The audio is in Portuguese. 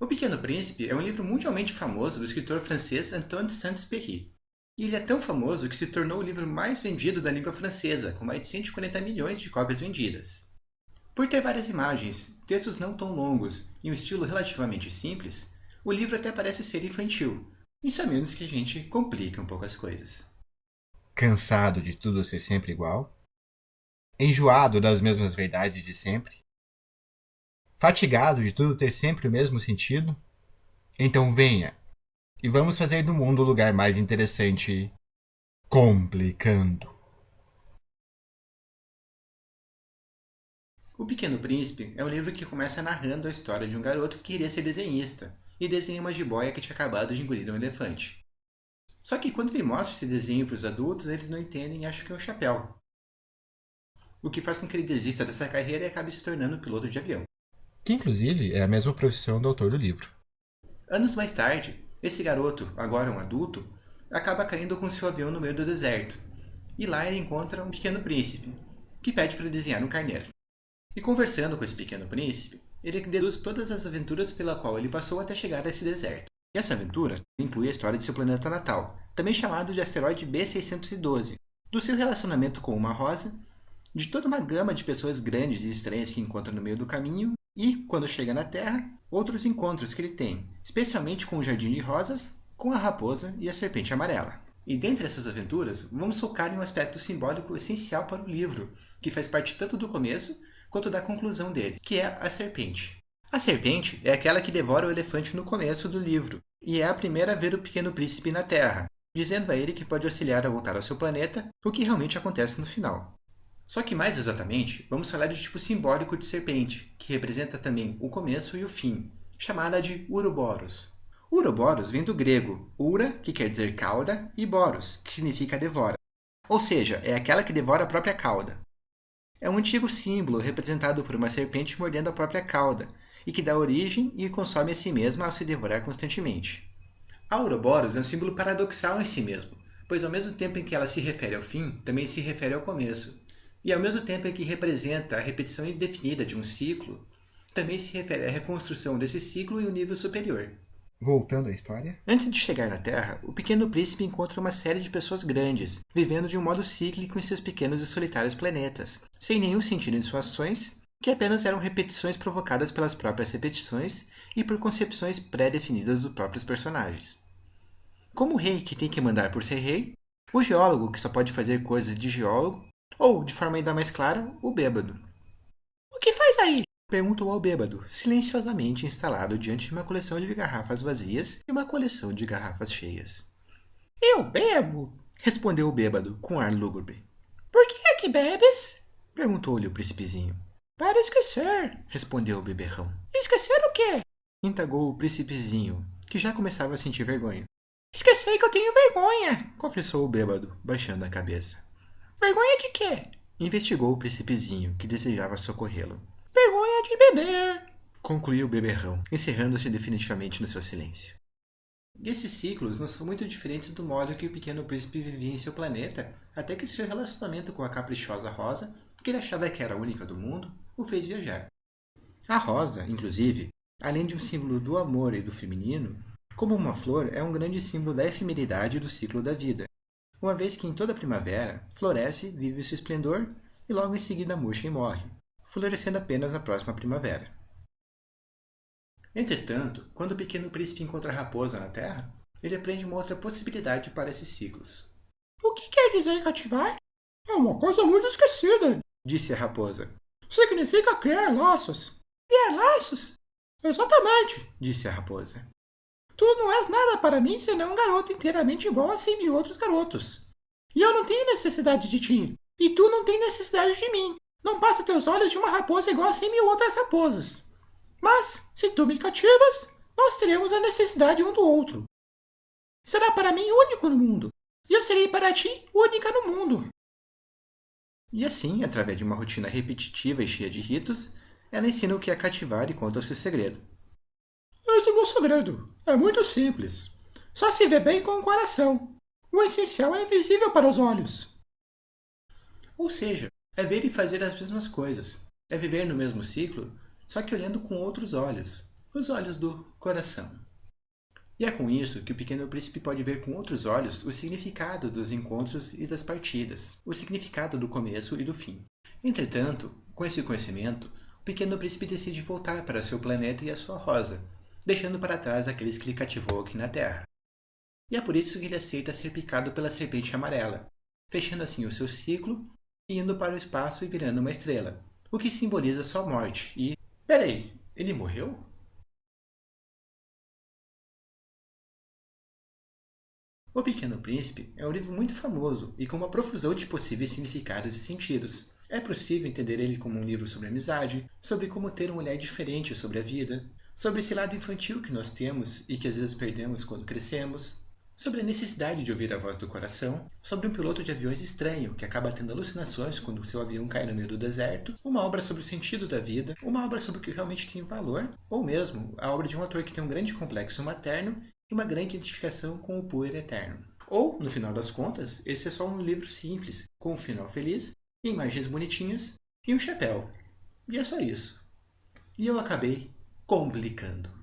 O Pequeno Príncipe é um livro mundialmente famoso do escritor francês Antoine de Saint-Exupéry. E ele é tão famoso que se tornou o livro mais vendido da língua francesa, com mais de 140 milhões de cópias vendidas. Por ter várias imagens, textos não tão longos e um estilo relativamente simples, o livro até parece ser infantil, isso a menos que a gente complique um pouco as coisas. Cansado de tudo ser sempre igual? Enjoado das mesmas verdades de sempre? Fatigado de tudo ter sempre o mesmo sentido? Então venha e vamos fazer do mundo o lugar mais interessante, complicando. O Pequeno Príncipe é um livro que começa narrando a história de um garoto que queria ser desenhista e desenha uma jiboia que tinha acabado de engolir um elefante. Só que quando ele mostra esse desenho para os adultos, eles não entendem e acham que é um chapéu. O que faz com que ele desista dessa carreira e acabe se tornando piloto de avião. Que inclusive é a mesma profissão do autor do livro. Anos mais tarde, esse garoto, agora um adulto, acaba caindo com seu avião no meio do deserto. E lá ele encontra um pequeno príncipe, que pede para desenhar um carneiro. E conversando com esse pequeno príncipe, ele deduz todas as aventuras pela qual ele passou até chegar a esse deserto. E essa aventura inclui a história de seu planeta natal, também chamado de asteroide B612, do seu relacionamento com uma rosa, de toda uma gama de pessoas grandes e estranhas que encontra no meio do caminho, e, quando chega na Terra, outros encontros que ele tem, especialmente com o Jardim de Rosas, com a raposa e a serpente amarela. E dentre essas aventuras, vamos focar em um aspecto simbólico essencial para o livro, que faz parte tanto do começo quanto da conclusão dele, que é a serpente. A serpente é aquela que devora o elefante no começo do livro, e é a primeira a ver o pequeno príncipe na Terra, dizendo a ele que pode auxiliar a voltar ao seu planeta, o que realmente acontece no final. Só que mais exatamente, vamos falar de tipo simbólico de serpente, que representa também o começo e o fim, chamada de Uroboros. Uroboros vem do grego ura, que quer dizer cauda, e boros, que significa devora. Ou seja, é aquela que devora a própria cauda. É um antigo símbolo representado por uma serpente mordendo a própria cauda, e que dá origem e consome a si mesma ao se devorar constantemente. A Ouroboros é um símbolo paradoxal em si mesmo, pois ao mesmo tempo em que ela se refere ao fim, também se refere ao começo. E ao mesmo tempo em que representa a repetição indefinida de um ciclo, também se refere à reconstrução desse ciclo em um nível superior. Voltando à história. Antes de chegar na Terra, o Pequeno Príncipe encontra uma série de pessoas grandes, vivendo de um modo cíclico em seus pequenos e solitários planetas, sem nenhum sentido em suas ações, que apenas eram repetições provocadas pelas próprias repetições e por concepções pré-definidas dos próprios personagens. Como o rei que tem que mandar por ser rei, o geólogo que só pode fazer coisas de geólogo, ou, de forma ainda mais clara, o bêbado. O que faz aí? Perguntou ao bêbado, silenciosamente instalado diante de uma coleção de garrafas vazias e uma coleção de garrafas cheias. Eu bebo, respondeu o bêbado, com ar lúgubre. Por que é que bebes? Perguntou-lhe o príncipezinho. Para esquecer, respondeu o beberrão. Esquecer o quê? Indagou o príncipezinho, que já começava a sentir vergonha. Esqueci que eu tenho vergonha, confessou o bêbado, baixando a cabeça. Vergonha de quê? Investigou o príncipezinho, que desejava socorrê-lo. Vergonha de beber, concluiu o beberrão, encerrando-se definitivamente no seu silêncio. E esses ciclos não são muito diferentes do modo que o pequeno príncipe vivia em seu planeta, até que seu relacionamento com a caprichosa Rosa, que ele achava que era a única do mundo, o fez viajar. A rosa, inclusive, além de um símbolo do amor e do feminino, como uma flor, é um grande símbolo da efemeridade do ciclo da vida, uma vez que em toda primavera floresce, vive o seu esplendor e logo em seguida murcha e morre, florescendo apenas na próxima primavera. Entretanto, quando o pequeno príncipe encontra a raposa na Terra, ele aprende uma outra possibilidade para esses ciclos. O que quer dizer cativar? É uma coisa muito esquecida, disse a raposa. Significa criar laços. Criar laços? Exatamente, disse a raposa. Tu não és nada para mim senão um garoto inteiramente igual a 100.000 outros garotos. E eu não tenho necessidade de ti. E tu não tens necessidade de mim. Não passa teus olhos de uma raposa igual a 100.000 outras raposas. Mas, se tu me cativas, nós teremos a necessidade um do outro. Será para mim único no mundo. E eu serei para ti única no mundo. E assim, através de uma rotina repetitiva e cheia de ritos, ela ensina o que é cativar e conta o seu segredo. Esse é o meu segredo. É muito simples. Só se vê bem com o coração. O essencial é invisível para os olhos. Ou seja, é ver e fazer as mesmas coisas. É viver no mesmo ciclo, só que olhando com outros olhos. Os olhos do coração. E é com isso que o Pequeno Príncipe pode ver com outros olhos o significado dos encontros e das partidas, o significado do começo e do fim. Entretanto, com esse conhecimento, o Pequeno Príncipe decide voltar para seu planeta e a sua rosa, deixando para trás aqueles que ele cativou aqui na Terra. E é por isso que ele aceita ser picado pela serpente amarela, fechando assim o seu ciclo e indo para o espaço e virando uma estrela, o que simboliza sua morte. E... Peraí, ele morreu? O Pequeno Príncipe é um livro muito famoso e com uma profusão de possíveis significados e sentidos. É possível entender ele como um livro sobre amizade, sobre como ter um olhar diferente sobre a vida, sobre esse lado infantil que nós temos e que às vezes perdemos quando crescemos, sobre a necessidade de ouvir a voz do coração, sobre um piloto de aviões estranho que acaba tendo alucinações quando seu avião cai no meio do deserto, uma obra sobre o sentido da vida, uma obra sobre o que realmente tem valor, ou mesmo a obra de um autor que tem um grande complexo materno e uma grande identificação com o puro eterno. Ou, no final das contas, esse é só um livro simples, com um final feliz, imagens bonitinhas e um chapéu. E é só isso. E eu acabei complicando.